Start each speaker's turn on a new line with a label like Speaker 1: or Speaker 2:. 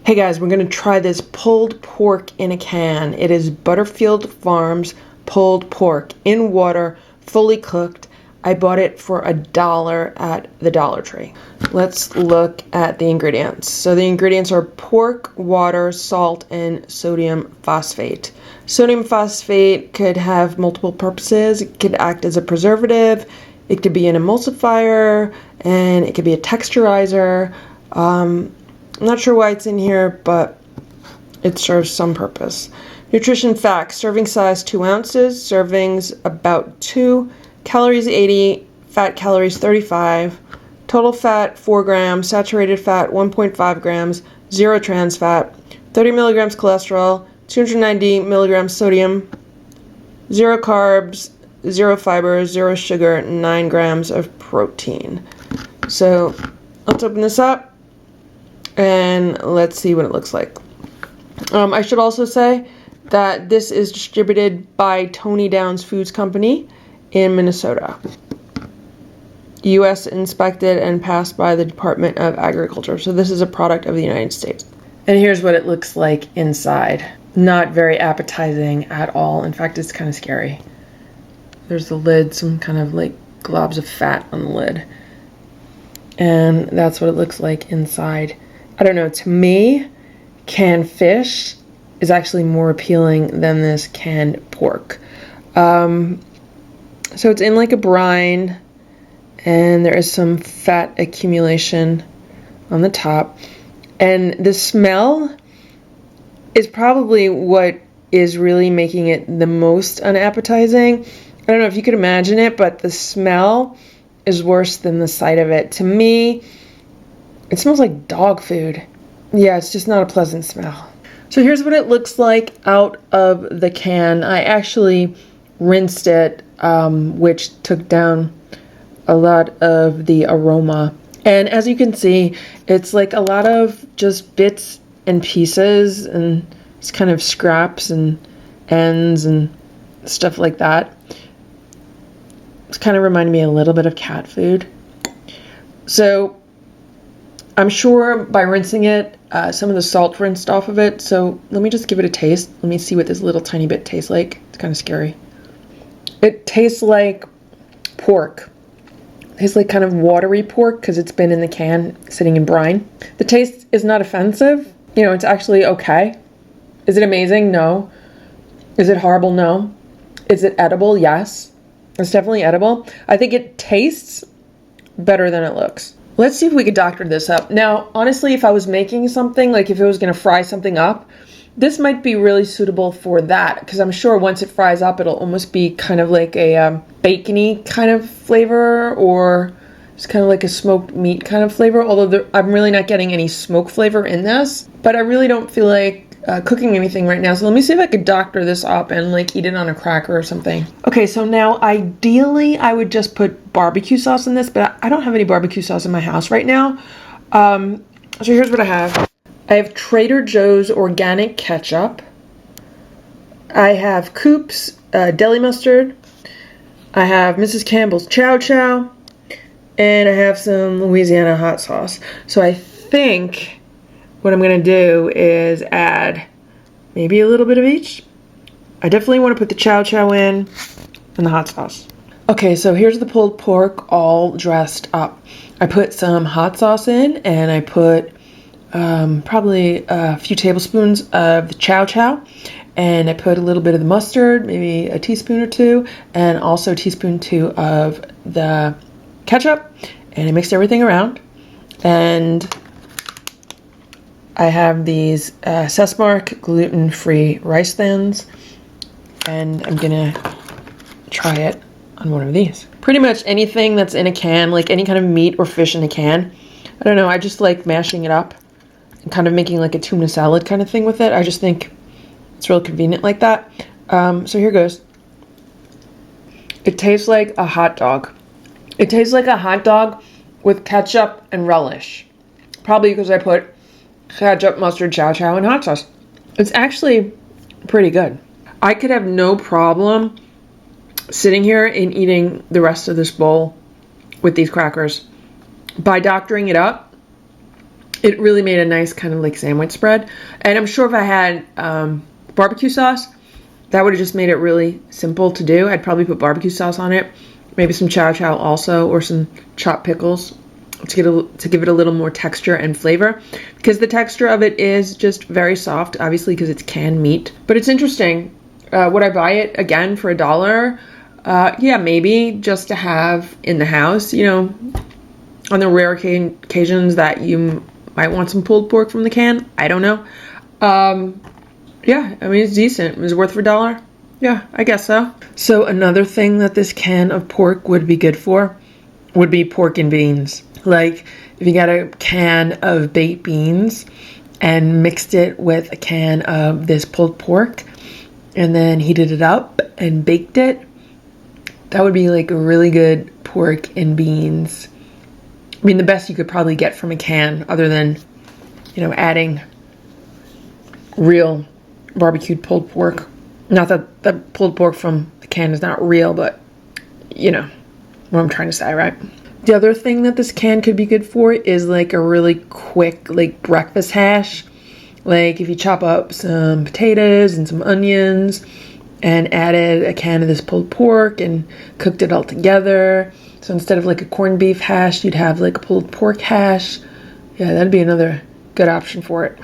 Speaker 1: Hey guys, we're going to try this pulled pork in a can. It is Butterfield Farms pulled pork in water, fully cooked. I bought it for $1 at the Dollar Tree. Let's look at the ingredients. So the ingredients are pork, water, salt, and sodium phosphate. Sodium phosphate could have multiple purposes. It could act as a preservative, it could be an emulsifier, and it could be a texturizer. I'm not sure why it's in here, but it serves some purpose. Nutrition facts: serving size 2 ounces, servings about 2, calories 80, fat calories 35, total fat 4 grams, saturated fat 1.5 grams, 0 trans fat, 30 milligrams cholesterol, 290 milligrams sodium, 0 carbs, 0 fiber, 0 sugar, 9 grams of protein. So let's open this up and let's see what it looks like. I should also say that this is distributed by Tony Downs Foods Company in Minnesota. U.S. inspected and passed by the Department of Agriculture. So this is a product of the United States. And here's what it looks like inside. Not very appetizing at all. In fact, it's kind of scary. There's the lid, some kind of like globs of fat on the lid. And that's what it looks like inside. I don't know, to me, canned fish is actually more appealing than this canned pork. So it's in like a brine, and there is some fat accumulation on the top. And the smell is probably what is really making it the most unappetizing. I don't know if you could imagine it, but the smell is worse than the sight of it. To me, it smells like dog food. Yeah, it's just not a pleasant smell. So here's what it looks like out of the can. I actually rinsed it, which took down a lot of the aroma. And as you can see, it's like a lot of just bits and pieces and it's kind of scraps and ends and stuff like that. It's kind of reminding me a little bit of cat food. So I'm sure by rinsing it, some of the salt rinsed off of it. So let me just give it a taste. Let me see what this little tiny bit tastes like. It's kind of scary. It tastes like pork. It tastes like kind of watery pork because it's been in the can sitting in brine. The taste is not offensive. You know, it's actually okay. Is it amazing? No. Is it horrible? No. Is it edible? Yes. It's definitely edible. I think it tastes better than it looks. Let's see if we could doctor this up. Now, honestly, if I was making something, like if it was going to fry something up, this might be really suitable for that, because I'm sure once it fries up, it'll almost be kind of like a bacony kind of flavor, or it's kind of like a smoked meat kind of flavor, although I'm really not getting any smoke flavor in this, but I really don't feel like cooking anything right now. So let me see if I could doctor this up and like eat it on a cracker or something. Okay, so now ideally I would just put barbecue sauce in this, but I don't have any barbecue sauce in my house right now. So here's what I have. I have Trader Joe's organic ketchup. I have Coop's deli mustard. I have Mrs. Campbell's Chow Chow. And I have some Louisiana hot sauce. So I think what I'm going to do is add maybe a little bit of each. I definitely want to put the Chow Chow in and the hot sauce. Okay, so here's the pulled pork all dressed up. I put some hot sauce in, and I put probably a few tablespoons of the Chow Chow, and I put a little bit of the mustard, maybe a teaspoon or two, and also a teaspoon or two of the ketchup, and I mixed everything around. And I have these Sesmark gluten-free rice thins, and I'm gonna try it on one of these. Pretty much anything that's in a can, like any kind of meat or fish in a can. I don't know, I just like mashing it up and kind of making like a tuna salad kind of thing with it. I just think it's real convenient like that. So here goes. It tastes like a hot dog. It tastes like a hot dog with ketchup and relish. Probably because I put ketchup, mustard, Chow Chow, and hot sauce. It's actually pretty good. I could have no problem sitting here and eating the rest of this bowl with these crackers. By doctoring it up, it really made a nice kind of like sandwich spread. And I'm sure if I had barbecue sauce, that would have just made it really simple to do. I'd probably put barbecue sauce on it, maybe some chow chow also, or some chopped pickles to give it a little more texture and flavor, because the texture of it is just very soft, obviously because it's canned meat. But it's interesting. Would I buy it again for $1? Yeah, maybe just to have in the house, you know, on the rare occasions that you might want some pulled pork from the can. I don't know. Yeah, I mean, it's decent. Is it worth for $1? Yeah, I guess so. So another thing that this can of pork would be good for would be pork and beans. Like if you got a can of baked beans and mixed it with a can of this pulled pork and then heated it up and baked it, that would be like a really good pork and beans. I mean, the best you could probably get from a can, other than, you know, adding real barbecued pulled pork. Not that the pulled pork from the can is not real, but you know what I'm trying to say, right? The other thing that this can could be good for is like a really quick like breakfast hash. Like if you chop up some potatoes and some onions and added a can of this pulled pork and cooked it all together. So instead of like a corned beef hash, you'd have like a pulled pork hash. Yeah, that'd be another good option for it.